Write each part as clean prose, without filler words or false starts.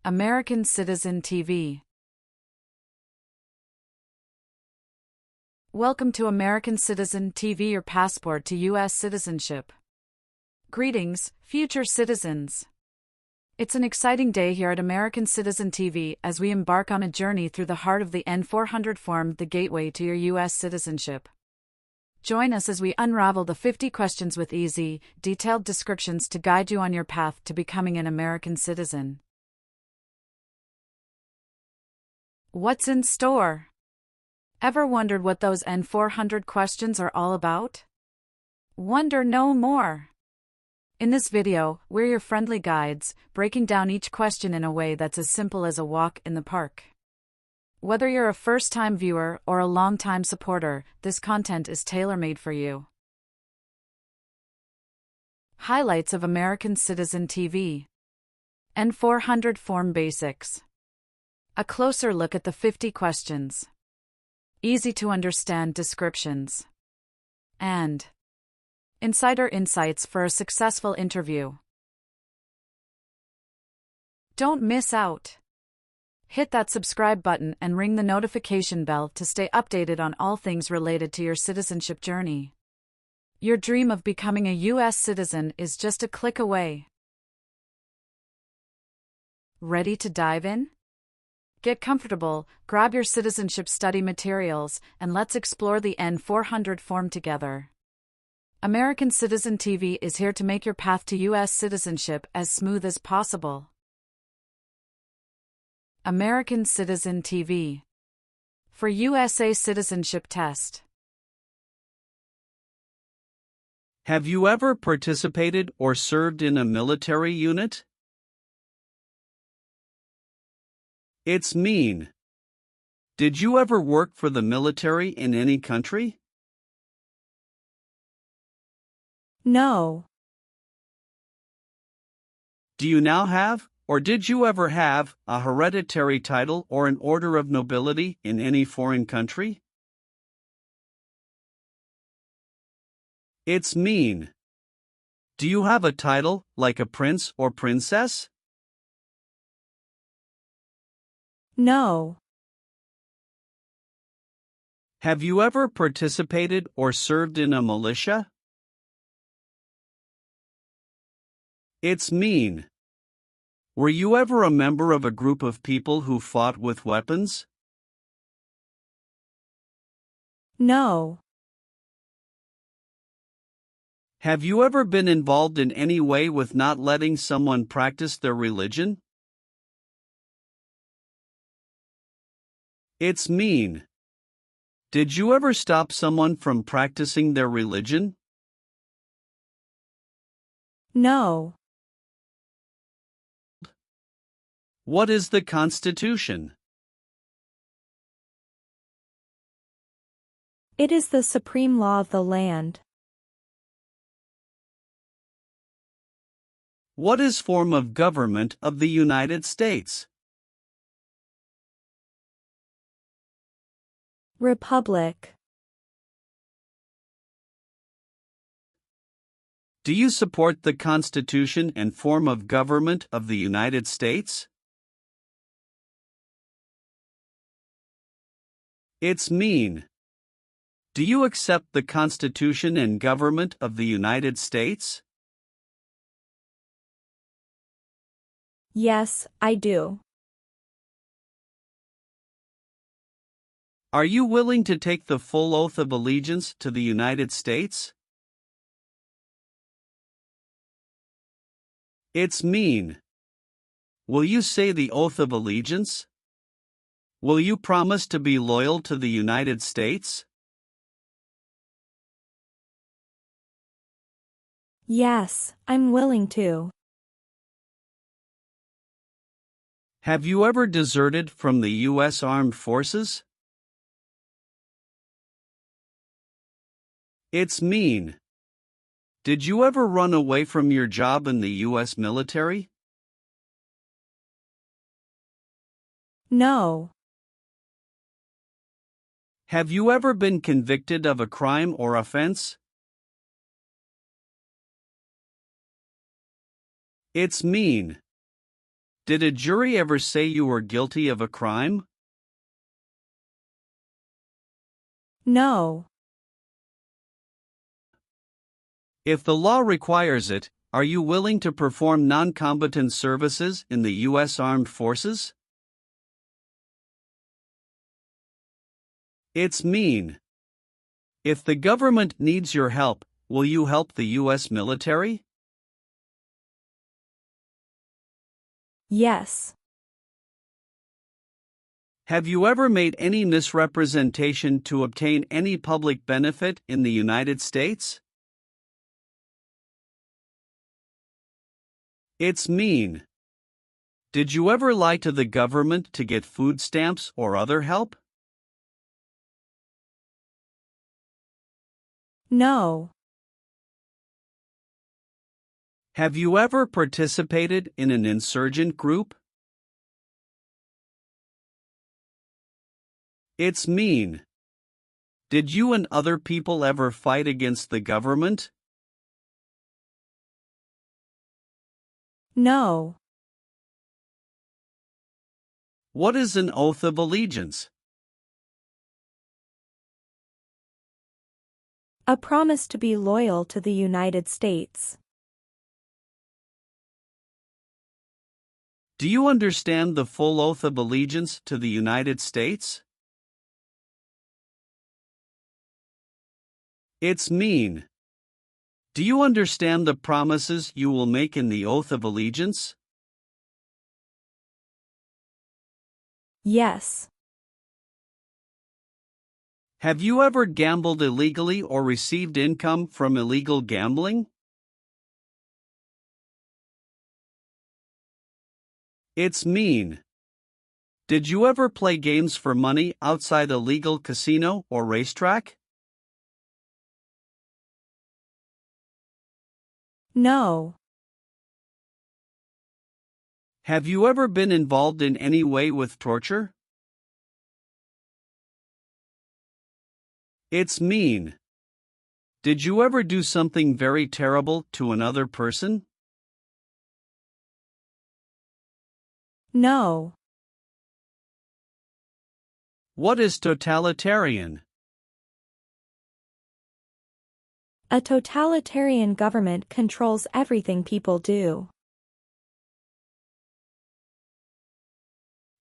American Citizen TV. Welcome to American Citizen TV, your passport to US citizenship. Greetings, future citizens. It's an exciting day here at American Citizen TV as we embark on a journey through the heart of the N400 form, the gateway to your US citizenship. Join us as we unravel the 50 questions with easy, detailed descriptions to guide you on your path to becoming an American citizen. What's in store? Ever wondered what those N400 questions are all about? Wonder no more. In this video, we're your friendly guides, breaking down each question in a way that's as simple as a walk in the park. Whether you're a first-time viewer or a long-time supporter, this content is tailor-made for you. Highlights of American Citizen TV. N400 Form Basics. A closer look at the 50 questions. Easy-to-understand descriptions. And insider insights for a successful interview. Don't miss out. Hit that subscribe button and ring the notification bell to stay updated on all things related to your citizenship journey. Your dream of becoming a US citizen is just a click away. Ready to dive in? Get comfortable, grab your citizenship study materials, and let's explore the N400 form together. American Citizen TV is here to make your path to US citizenship as smooth as possible. American Citizen TV. For USA Citizenship Test. Have you ever participated or served in a military unit? It's mean. Did you ever work for the military in any country? No. Do you now have, or did you ever have, a hereditary title or an order of nobility in any foreign country? It's mean. Do you have a title, like a prince or princess? No. Have you ever participated or served in a militia? It's mean. Were you ever a member of a group of people who fought with weapons? No. Have you ever been involved in any way with not letting someone practice their religion? It's mean. Did you ever stop someone from practicing their religion? No. What is the Constitution? It is the supreme law of the land. What is form of government of the United States? Republic. Do you support the Constitution and form of government of the United States? It's mean. Do you accept the Constitution and government of the United States? Yes, I do. Are you willing to take the full oath of allegiance to the United States? It's mean. Will you say the oath of allegiance? Will you promise to be loyal to the United States? Yes, I'm willing to. Have you ever deserted from the U.S. Armed Forces? It's mean. Did you ever run away from your job in the U.S. military? No. Have you ever been convicted of a crime or offense? It's mean. Did a jury ever say you were guilty of a crime? No. If the law requires it, are you willing to perform non-combatant services in the U.S. Armed Forces? It's mean. If the government needs your help, will you help the U.S. military? Yes. Have you ever made any misrepresentation to obtain any public benefit in the United States? It's mean. Did you ever lie to the government to get food stamps or other help? No. Have you ever participated in an insurgent group? It's mean. Did you and other people ever fight against the government? No. What is an oath of allegiance? A promise to be loyal to the United States. Do you understand the full oath of allegiance to the United States? It's mean. Do you understand the promises you will make in the oath of allegiance? Yes. Have you ever gambled illegally or received income from illegal gambling? It's mean. Did you ever play games for money outside a legal casino or racetrack? No. Have you ever been involved in any way with torture? It's mean. Did you ever do something very terrible to another person? No. What is totalitarian? A totalitarian government controls everything people do.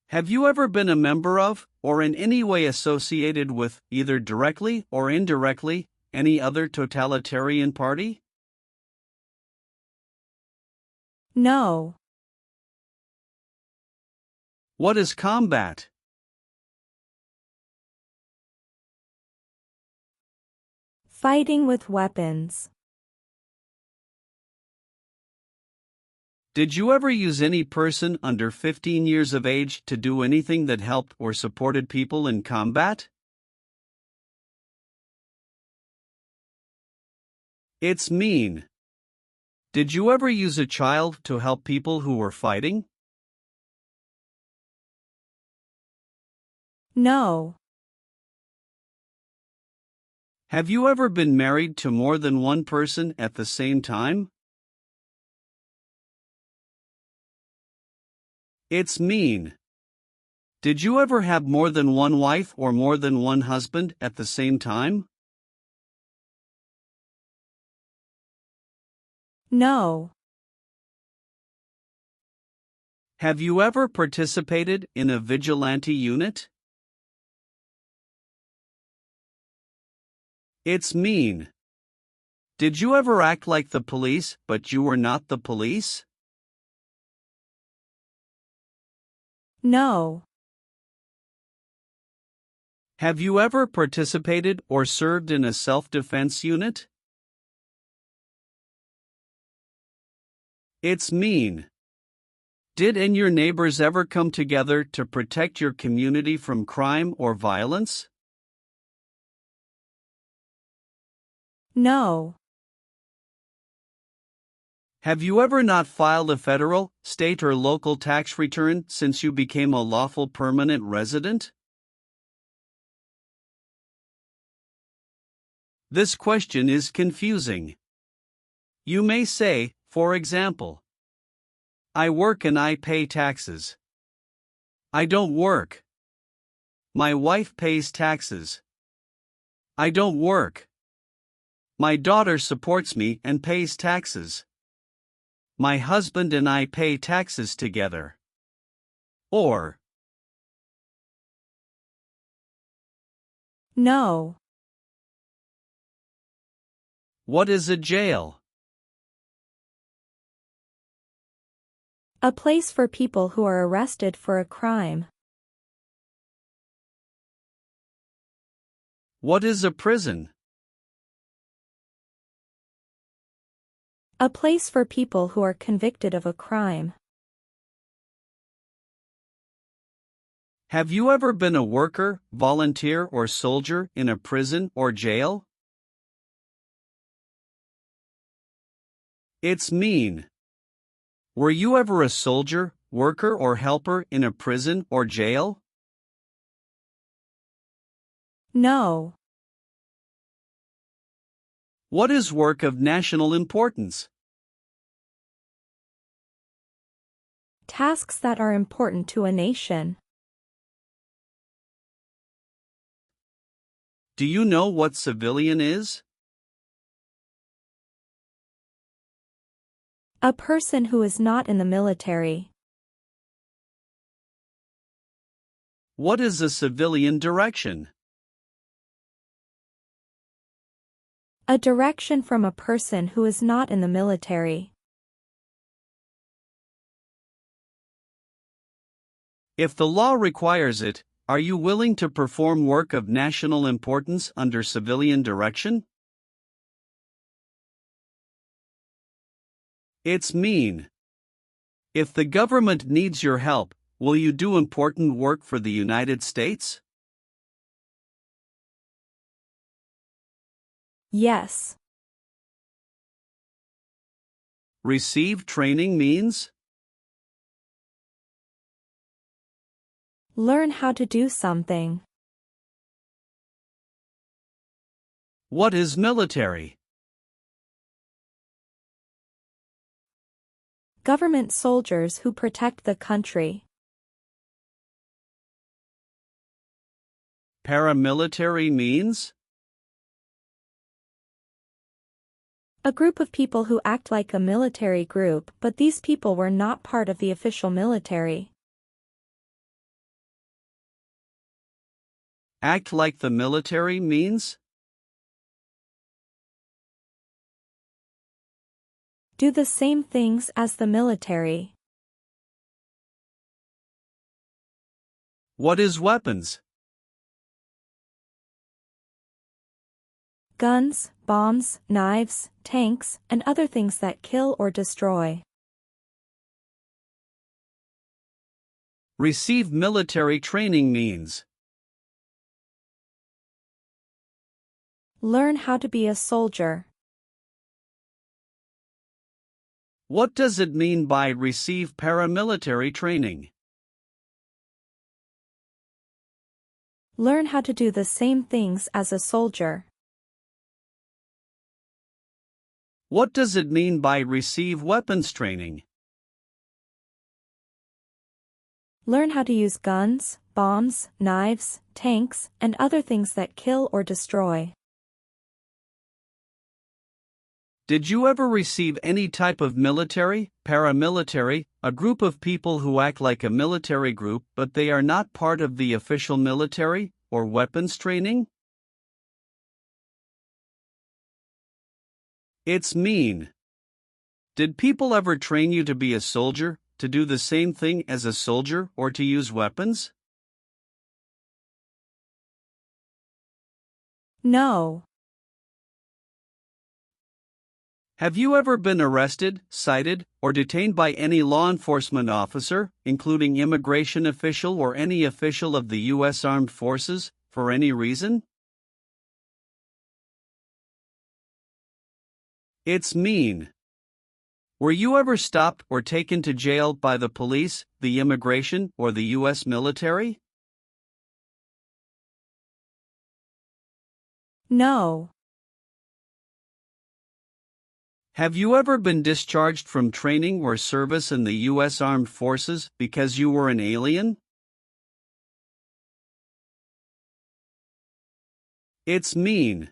Have you ever been a member of, or in any way associated with, either directly or indirectly, any other totalitarian party? No. What is combat? Fighting with weapons. Did you ever use any person under 15 years of age to do anything that helped or supported people in combat? It's mean. Did you ever use a child to help people who were fighting? No. Have you ever been married to more than one person at the same time? It's mean. Did you ever have more than one wife or more than one husband at the same time? No. Have you ever participated in a vigilante unit? It's mean. Did you ever act like the police, but you were not the police? No. Have you ever participated or served in a self-defense unit? It's mean. Did and your neighbors ever come together to protect your community from crime or violence? No. Have you ever not filed a federal, state, or local tax return since you became a lawful permanent resident? This question is confusing. You may say, for example, I work and I pay taxes. I don't work. My wife pays taxes. I don't work. My daughter supports me and pays taxes. My husband and I pay taxes together. Or, No. what is a jail? A place for people who are arrested for a crime. What is a prison? A place for people who are convicted of a crime. Have you ever been a worker, volunteer, or soldier in a prison or jail? It's mean. Were you ever a soldier, worker, or helper in a prison or jail? No. What is work of national importance? Tasks that are important to a nation. Do you know what civilian is? A person who is not in the military. What is a civilian direction? A direction from a person who is not in the military. If the law requires it, are you willing to perform work of national importance under civilian direction? It's mean. If the government needs your help, will you do important work for the United States? Yes. Receive training means? Learn how to do something. What is military? Government soldiers who protect the country. Paramilitary means? A group of people who act like a military group, but these people were not part of the official military. Act like the military means? Do the same things as the military. What is weapons? Guns, bombs, knives, tanks, and other things that kill or destroy. Receive military training means? Learn how to be a soldier. What does it mean by receive paramilitary training? Learn how to do the same things as a soldier. What does it mean by receive weapons training? Learn how to use guns, bombs, knives, tanks, and other things that kill or destroy. Did you ever receive any type of military, paramilitary, a group of people who act like a military group but they are not part of the official military, or weapons training? It's mean. Did people ever train you to be a soldier, to do the same thing as a soldier, or to use weapons? No. Have you ever been arrested, cited, or detained by any law enforcement officer, including immigration official or any official of the U.S. Armed Forces, for any reason? It's mean. Were you ever stopped or taken to jail by the police, the immigration, or the U.S. military? No. Have you ever been discharged from training or service in the U.S. Armed Forces because you were an alien? It's mean.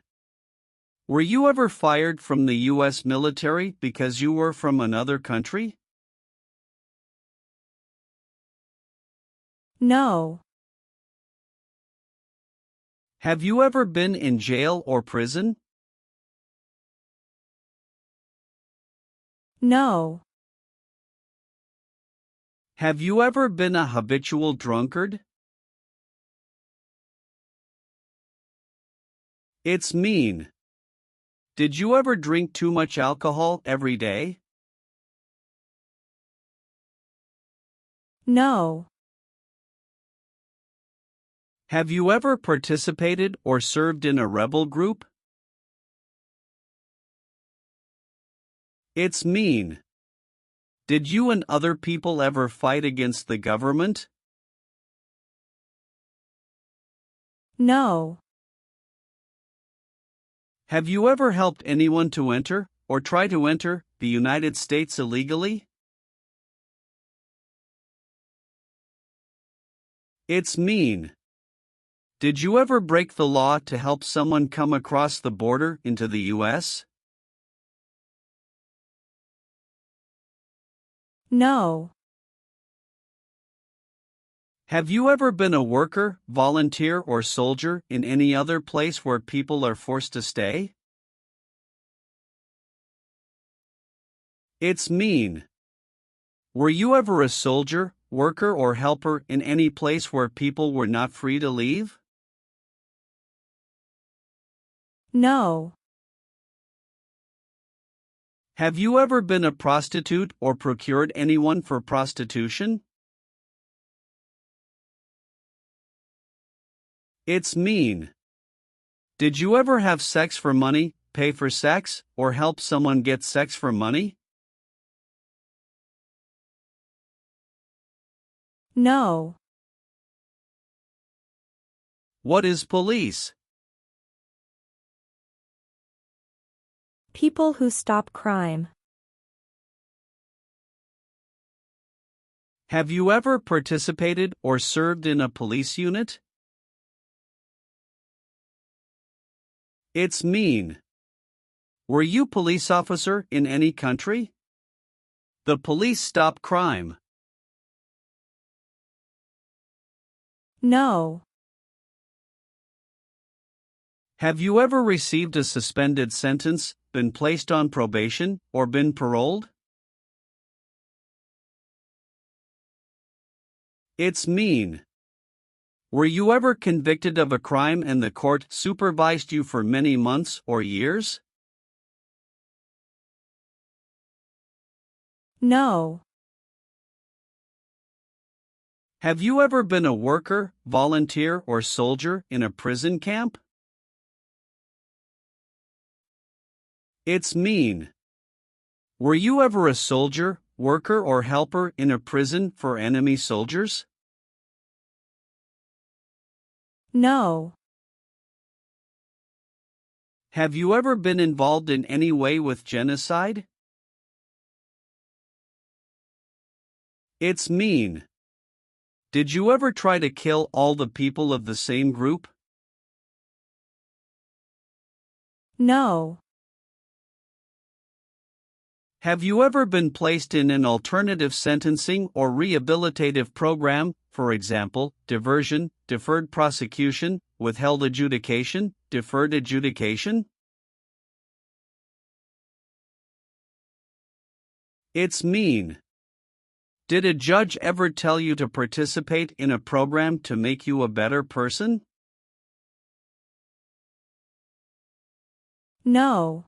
Were you ever fired from the U.S. military because you were from another country? No. Have you ever been in jail or prison? No. Have you ever been a habitual drunkard? It's mean. Did you ever drink too much alcohol every day? No. Have you ever participated or served in a rebel group? It's mean. Did you and other people ever fight against the government? No. Have you ever helped anyone to enter, or try to enter, the United States illegally? It's mean. Did you ever break the law to help someone come across the border into the U.S.? No. Have you ever been a worker, volunteer, or soldier in any other place where people are forced to stay? It's mean. Were you ever a soldier, worker, or helper in any place where people were not free to leave? No. Have you ever been a prostitute or procured anyone for prostitution? It's mean. Did you ever have sex for money, pay for sex, or help someone get sex for money? No. What is police? People who stop crime. Have you ever participated or served in a police unit? It's mean. Were you police officer in any country? The police stop crime. No. Have you ever received a suspended sentence, been placed on probation, or been paroled? It's mean. Were you ever convicted of a crime and the court supervised you for many months or years? No. Have you ever been a worker, volunteer, or soldier in a prison camp? It's mean. Were you ever a soldier, worker, or helper in a prison for enemy soldiers? No. Have you ever been involved in any way with genocide? It's mean. Did you ever try to kill all the people of the same group? No. Have you ever been placed in an alternative sentencing or rehabilitative program, for example, diversion, deferred prosecution, withheld adjudication, deferred adjudication? It's mean. Did a judge ever tell you to participate in a program to make you a better person? No.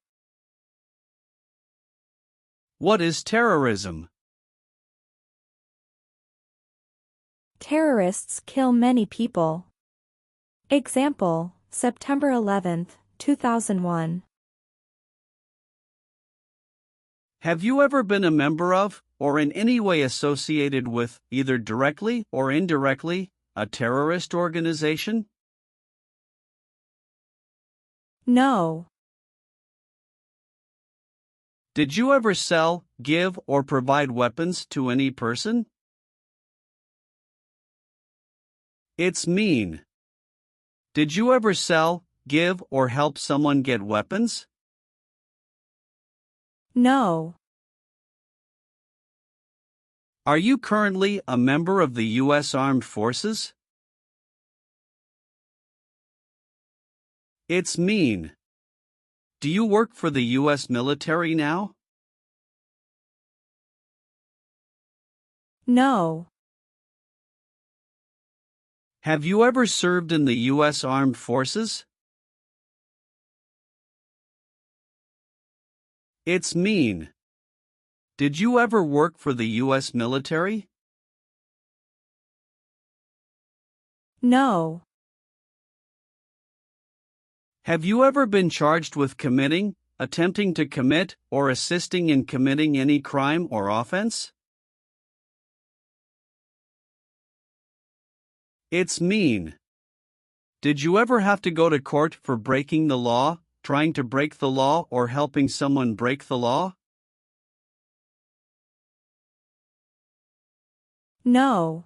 What is terrorism? Terrorists kill many people. Example, September 11, 2001. Have you ever been a member of, or in any way associated with, either directly or indirectly, a terrorist organization? No. Did you ever sell, give, or provide weapons to any person? It's mean. Did you ever sell, give, or help someone get weapons? No. Are you currently a member of the U.S. Armed Forces? It's mean. Do you work for the U.S. military now? No. Have you ever served in the U.S. Armed Forces? It's mean. Did you ever work for the U.S. military? No. Have you ever been charged with committing, attempting to commit, or assisting in committing any crime or offense? It's mean. Did you ever have to go to court for breaking the law, trying to break the law, or helping someone break the law? No.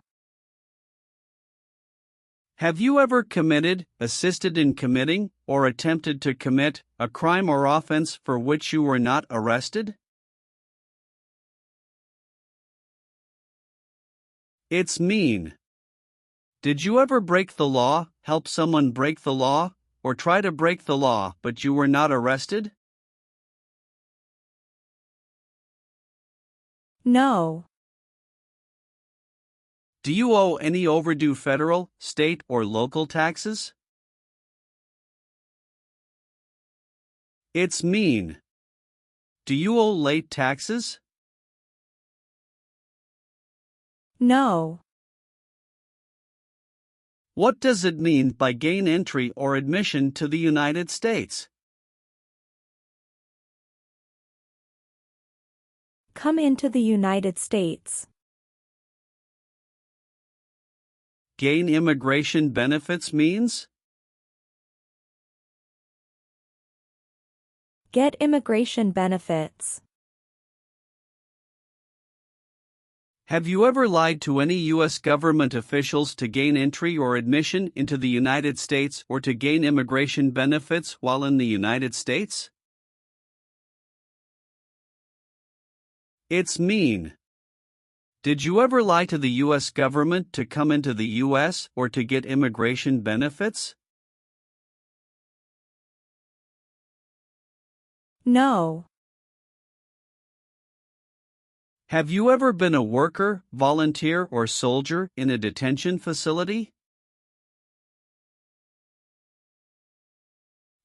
Have you ever committed, assisted in committing, or attempted to commit a crime or offense for which you were not arrested? It's mean. Did you ever break the law, help someone break the law, or try to break the law but you were not arrested? No. Do you owe any overdue federal, state, or local taxes? It's mean. Do you owe late taxes? No. What does it mean by gain entry or admission to the United States? Come into the United States. Gain immigration benefits means? Get immigration benefits. Have you ever lied to any U.S. government officials to gain entry or admission into the United States or to gain immigration benefits while in the United States? It's mean. Did you ever lie to the U.S. government to come into the U.S. or to get immigration benefits? No. Have you ever been a worker, volunteer, or soldier in a detention facility?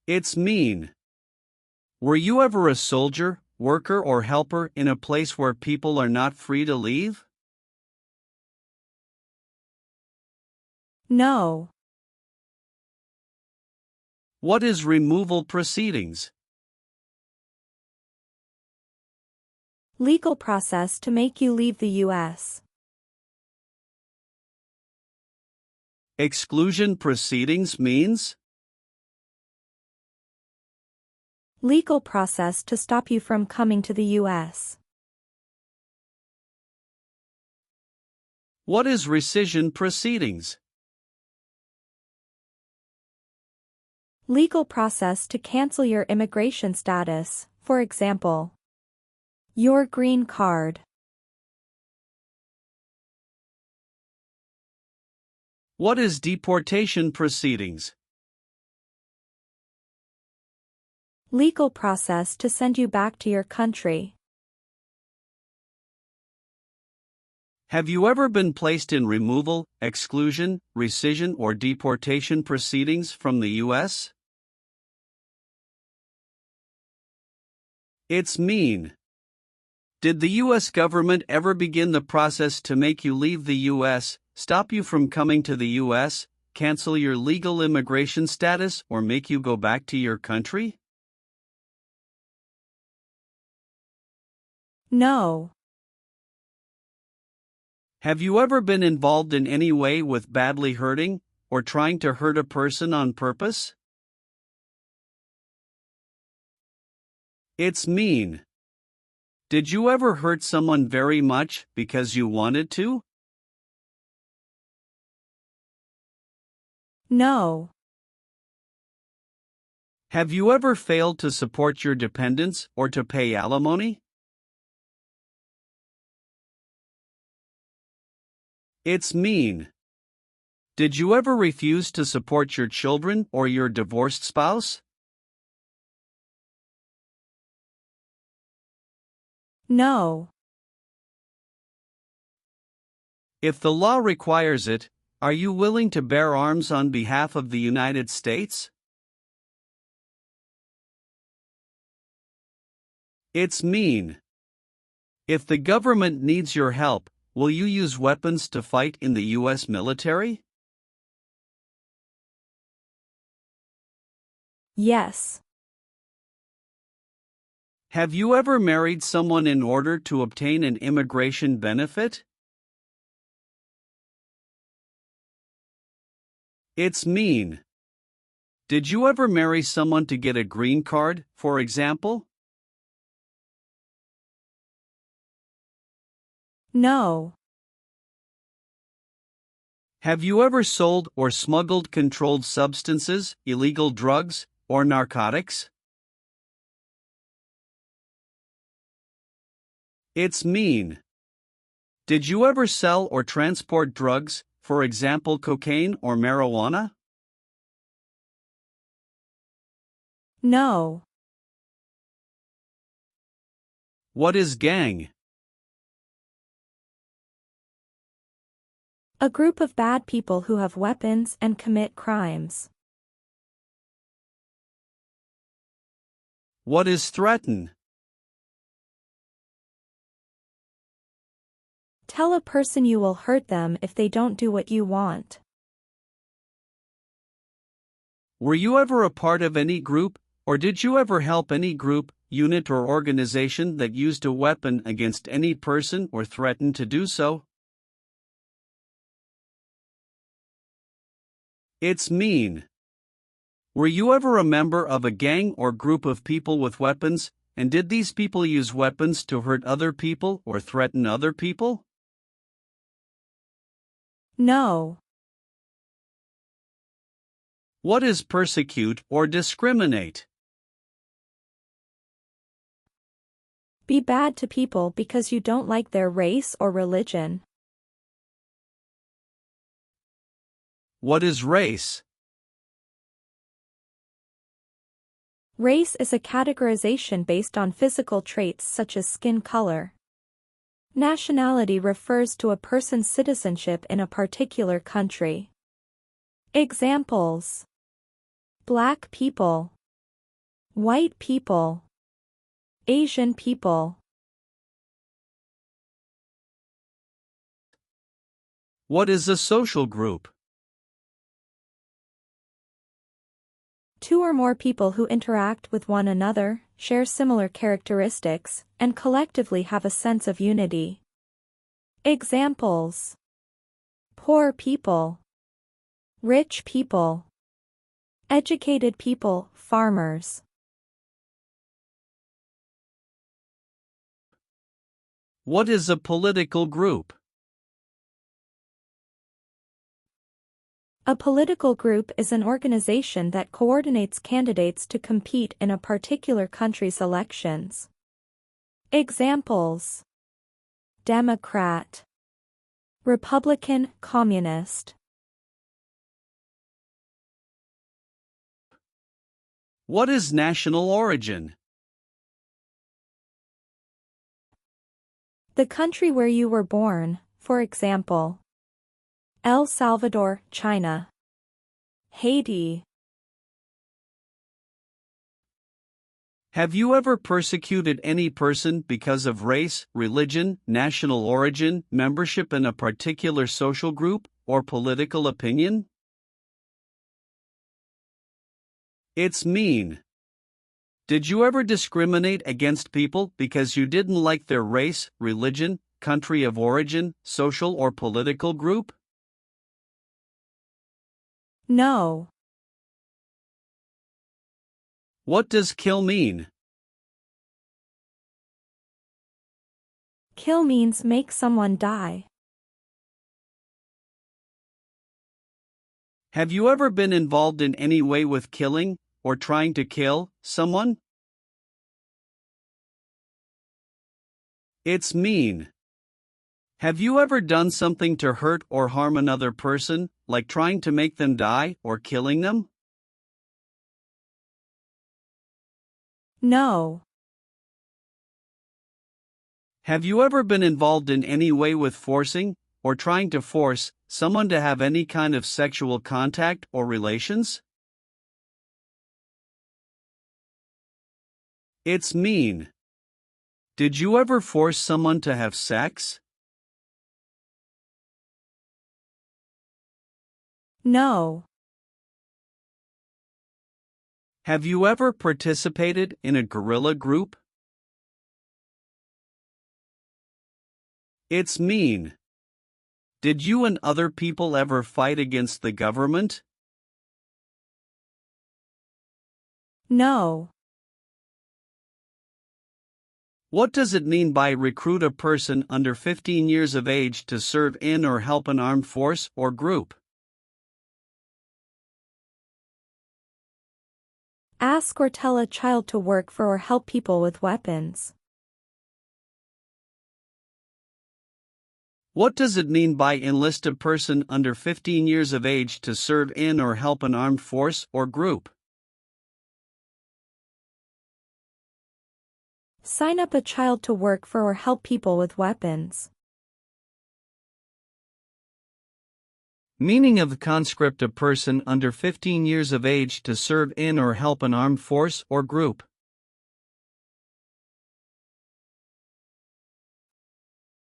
It's mean. Were you ever a soldier, worker, or helper in a place where people are not free to leave? No. What is removal proceedings? Legal process to make you leave the U.S. Exclusion proceedings means? Legal process to stop you from coming to the U.S. What is rescission proceedings? Legal process to cancel your immigration status, for example, your green card. What is deportation proceedings? Legal process to send you back to your country. Have you ever been placed in removal, exclusion, rescission, or deportation proceedings from the U.S.? It's mean. Did the U.S. government ever begin the process to make you leave the U.S., stop you from coming to the U.S., cancel your legal immigration status, or make you go back to your country? No. Have you ever been involved in any way with badly hurting, or trying to hurt a person on purpose? It's mean. Did you ever hurt someone very much because you wanted to? No. Have you ever failed to support your dependents or to pay alimony? It's mean. Did you ever refuse to support your children or your divorced spouse? No. If the law requires it, are you willing to bear arms on behalf of the United States? It's mean. If the government needs your help, will you use weapons to fight in the U.S. military? Yes. Have you ever married someone in order to obtain an immigration benefit? It's mean. Did you ever marry someone to get a green card, for example? No. Have you ever sold or smuggled controlled substances, illegal drugs, or narcotics? It's mean. Did you ever sell or transport drugs, for example cocaine or marijuana? No. What is gang? A group of bad people who have weapons and commit crimes. What is threaten? Tell a person you will hurt them if they don't do what you want. Were you ever a part of any group, or did you ever help any group, unit or organization that used a weapon against any person or threatened to do so? It's mean. Were you ever a member of a gang or group of people with weapons, and did these people use weapons to hurt other people or threaten other people? No. What is persecute or discriminate? Be bad to people because you don't like their race or religion. What is race? Race is a categorization based on physical traits such as skin color. Nationality refers to a person's citizenship in a particular country. Examples: Black people, white people, Asian people. What is a social group? Two or more people who interact with one another, share similar characteristics, and collectively have a sense of unity. Examples: poor people, rich people, educated people, farmers. What is a political group? A political group is an organization that coordinates candidates to compete in a particular country's elections. Examples: Democrat, Republican, Communist. What is national origin? The country where you were born, for example, El Salvador, China, Haiti. Have you ever persecuted any person because of race, religion, national origin, membership in a particular social group, or political opinion? It's mean. Did you ever discriminate against people because you didn't like their race, religion, country of origin, social or political group? No. What does kill mean? Kill means make someone die. Have you ever been involved in any way with killing, or trying to kill, someone? It's mean. Have you ever done something to hurt or harm another person, like trying to make them die or killing them? No. Have you ever been involved in any way with forcing, or trying to force, someone to have any kind of sexual contact or relations? It's mean. Did you ever force someone to have sex? No. Have you ever participated in a guerrilla group? It's mean. Did you and other people ever fight against the government? No. What does it mean by recruit a person under 15 years of age to serve in or help an armed force or group? Ask or tell a child to work for or help people with weapons. What does it mean by enlist a person under 15 years of age to serve in or help an armed force or group? Sign up a child to work for or help people with weapons. Meaning of the conscript: a person under 15 years of age to serve in or help an armed force or group.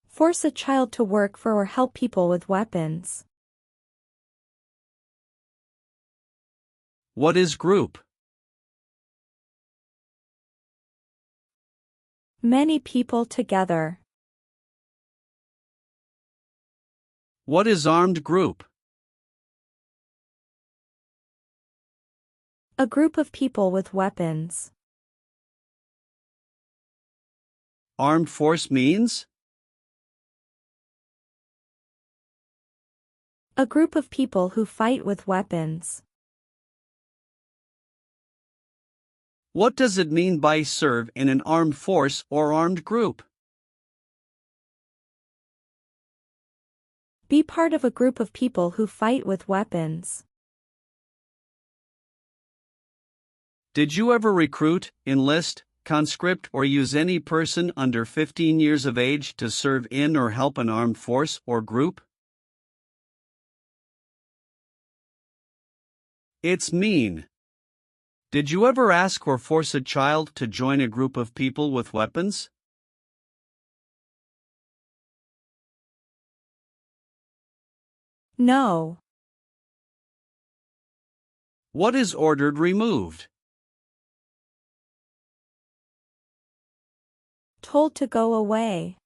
Force a child to work for or help people with weapons. What is group? Many people together. What is armed group? A group of people with weapons. Armed force means? A group of people who fight with weapons. What does it mean by serve in an armed force or armed group? Be part of a group of people who fight with weapons. Did you ever recruit, enlist, conscript, or use any person under 15 years of age to serve in or help an armed force or group? It's mean. Did you ever ask or force a child to join a group of people with weapons? No. What is ordered removed? Told to go away.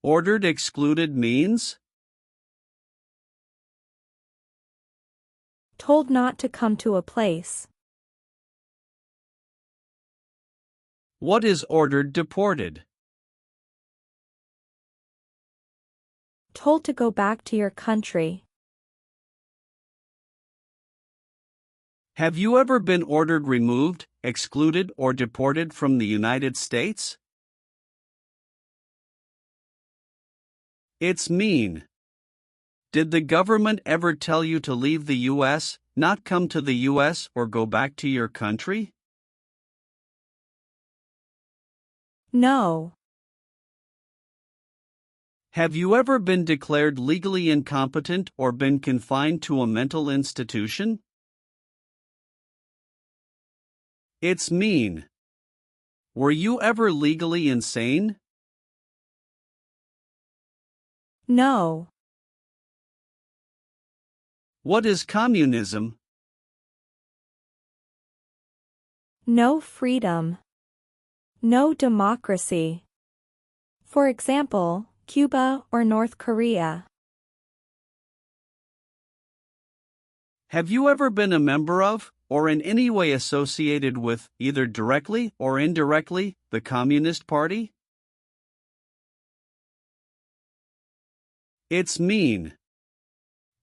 Ordered excluded means? Told not to come to a place. What is ordered deported? Told to go back to your country. Have you ever been ordered removed, excluded, or deported from the United States? It's mean. Did the government ever tell you to leave the U.S., not come to the U.S., or go back to your country? No. Have you ever been declared legally incompetent or been confined to a mental institution? It's mean. Were you ever legally insane? No. What is communism? No freedom. No democracy. For example, Cuba or North Korea. Have you ever been a member of, or in any way associated with, either directly or indirectly, the Communist Party? It's mean.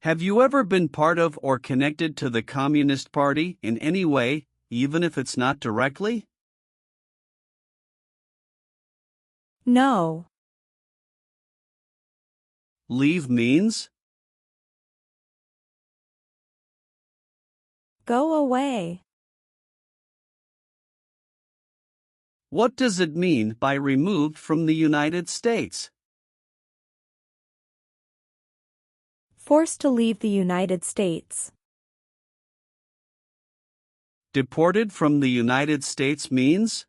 Have you ever been part of or connected to the Communist Party in any way, even if it's not directly? No. Leave means? Go away. What does it mean by removed from the United States? Forced to leave the United States. Deported from the United States means?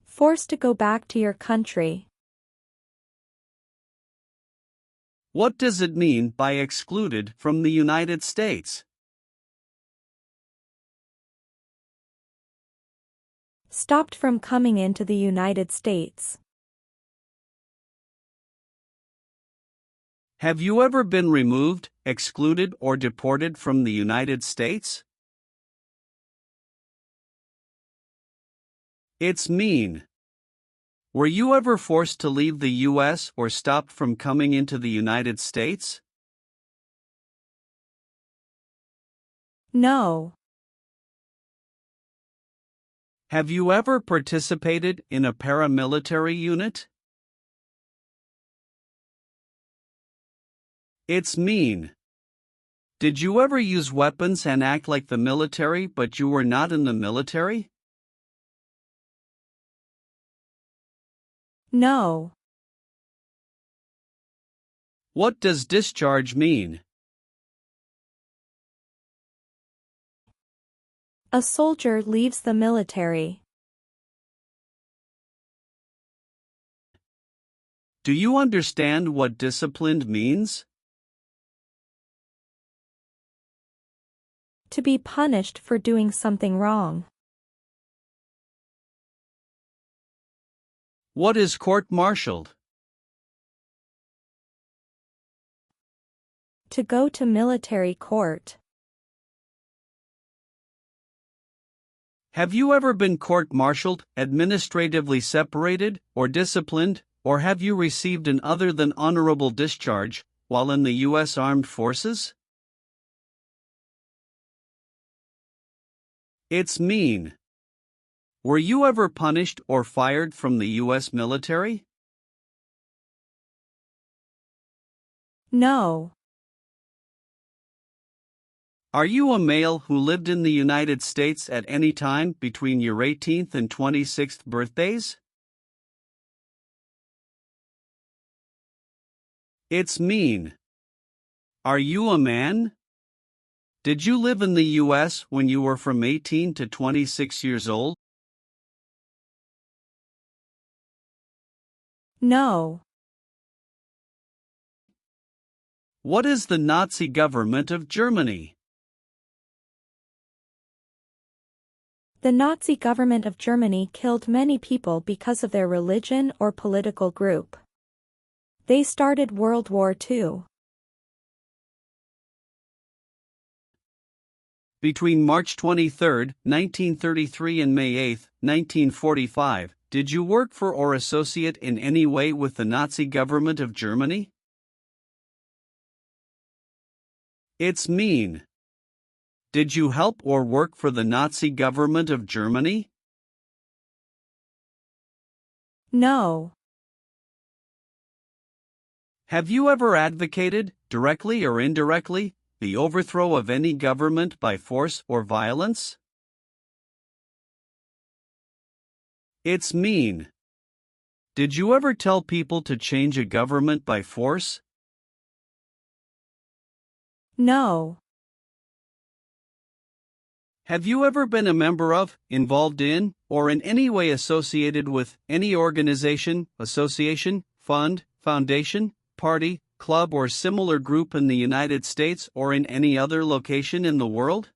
Forced to go back to your country. What does it mean by excluded from the United States? Stopped from coming into the United States. Have you ever been removed, excluded, or deported from the United States? It's mean. Were you ever forced to leave the U.S. or stopped from coming into the United States? No. Have you ever participated in a paramilitary unit? It's mean. Did you ever use weapons and act like the military but you were not in the military? No. What does discharge mean? A soldier leaves the military. Do you understand what disciplined means? To be punished for doing something wrong. What is court-martialed? To go to military court. Have you ever been court-martialed, administratively separated, or disciplined, or have you received an other than honorable discharge while in the U.S. Armed Forces? It's mean. Were you ever punished or fired from the U.S. military? No. Are you a male who lived in the United States at any time between your 18th and 26th birthdays? It's mean. Are you a man? Did you live in the U.S. when you were from 18 to 26 years old? No. What is the Nazi government of Germany? The Nazi government of Germany killed many people because of their religion or political group. They started World War II. Between March 23, 1933 and May 8, 1945, did you work for or associate in any way with the Nazi government of Germany? It's mean. Did you help or work for the Nazi government of Germany? No. Have you ever advocated, directly or indirectly, the overthrow of any government by force or violence? It's mean. Did you ever tell people to change a government by force? No. Have you ever been a member of, involved in, or in any way associated with any organization, association, fund, foundation, party, club, or similar group in the United States or in any other location in the world?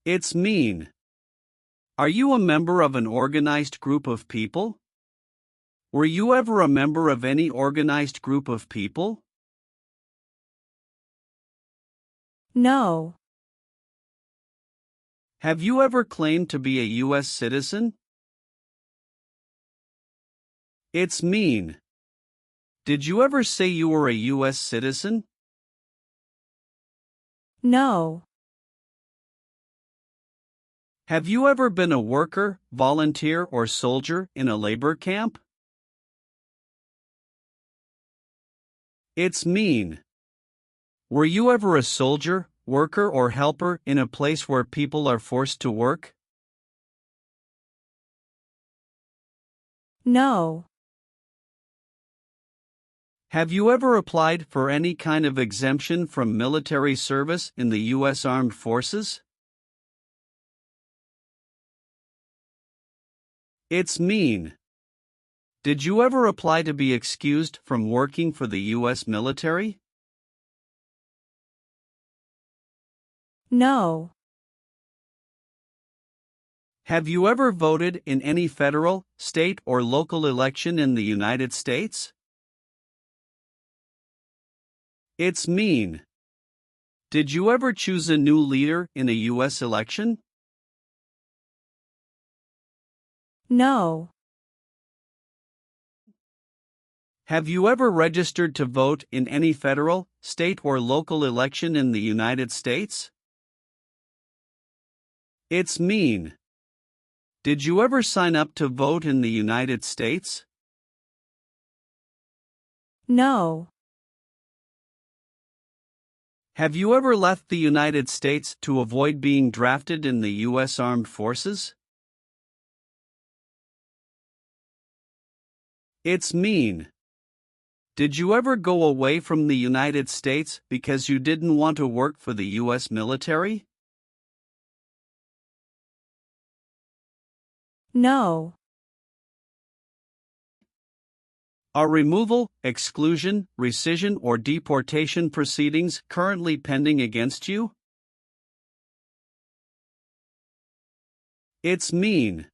It's mean. Are you a member of an organized group of people? Were you ever a member of any organized group of people? No. Have you ever claimed to be a US citizen? It's mean. Did you ever say you were a US citizen? No. Have you ever been a worker, volunteer, or soldier in a labor camp? It's mean. Were you ever a soldier, worker, or helper in a place where people are forced to work? No. Have you ever applied for any kind of exemption from military service in the U.S. Armed Forces? It's mean. Did you ever apply to be excused from working for the U.S. military? No. Have you ever voted in any federal, state, or local election in the United States? It's mean. Did you ever choose a new leader in a U.S. election? No. Have you ever registered to vote in any federal, state, or local election in the United States? It's mean. Did you ever sign up to vote in the United States? No. Have you ever left the United States to avoid being drafted in the U.S. Armed Forces? It's mean. Did you ever go away from the United States because you didn't want to work for the U.S. military? No. Are removal, exclusion, rescission, or deportation proceedings currently pending against you? It's mean.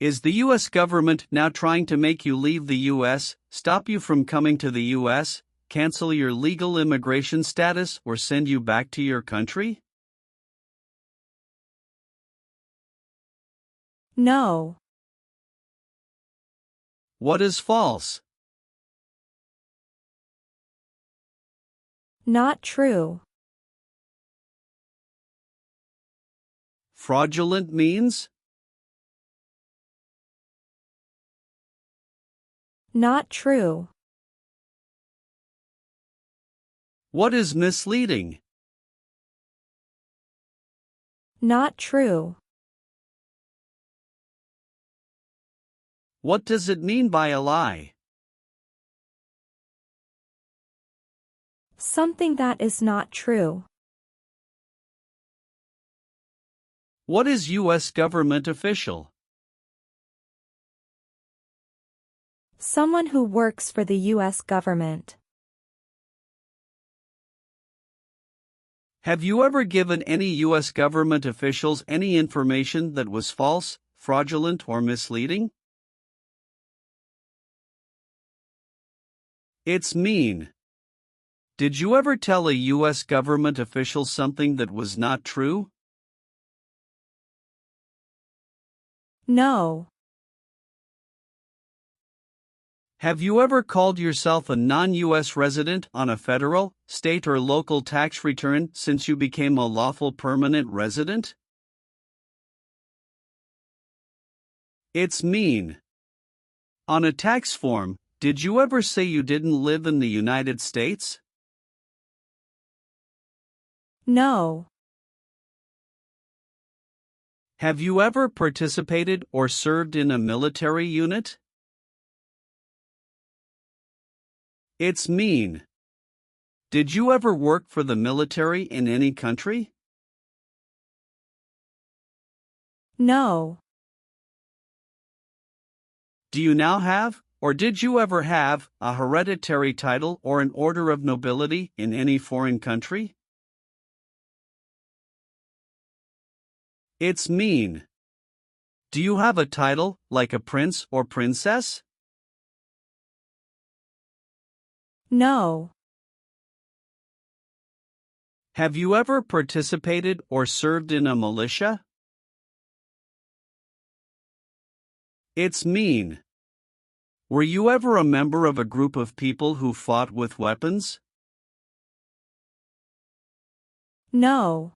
Is the U.S. government now trying to make you leave the U.S., stop you from coming to the U.S., cancel your legal immigration status, or send you back to your country? No. What is false? Not true. Fraudulent means? Not true. What is misleading? Not true. What does it mean by a lie? Something that is not true. What is U.S. government official? Someone who works for the U.S. government. Have you ever given any U.S. government officials any information that was false, fraudulent, or misleading? It's mean. Did you ever tell a U.S. government official something that was not true? No. Have you ever called yourself a non-U.S. resident on a federal, state, or local tax return since you became a lawful permanent resident? It's mean. On a tax form, did you ever say you didn't live in the United States? No. Have you ever participated or served in a military unit? It's mean. Did you ever work for the military in any country? No. Do you now have, or did you ever have, a hereditary title or an order of nobility in any foreign country? It's mean. Do you have a title, like a prince or princess? No. Have you ever participated or served in a militia? It's mean. Were you ever a member of a group of people who fought with weapons? No.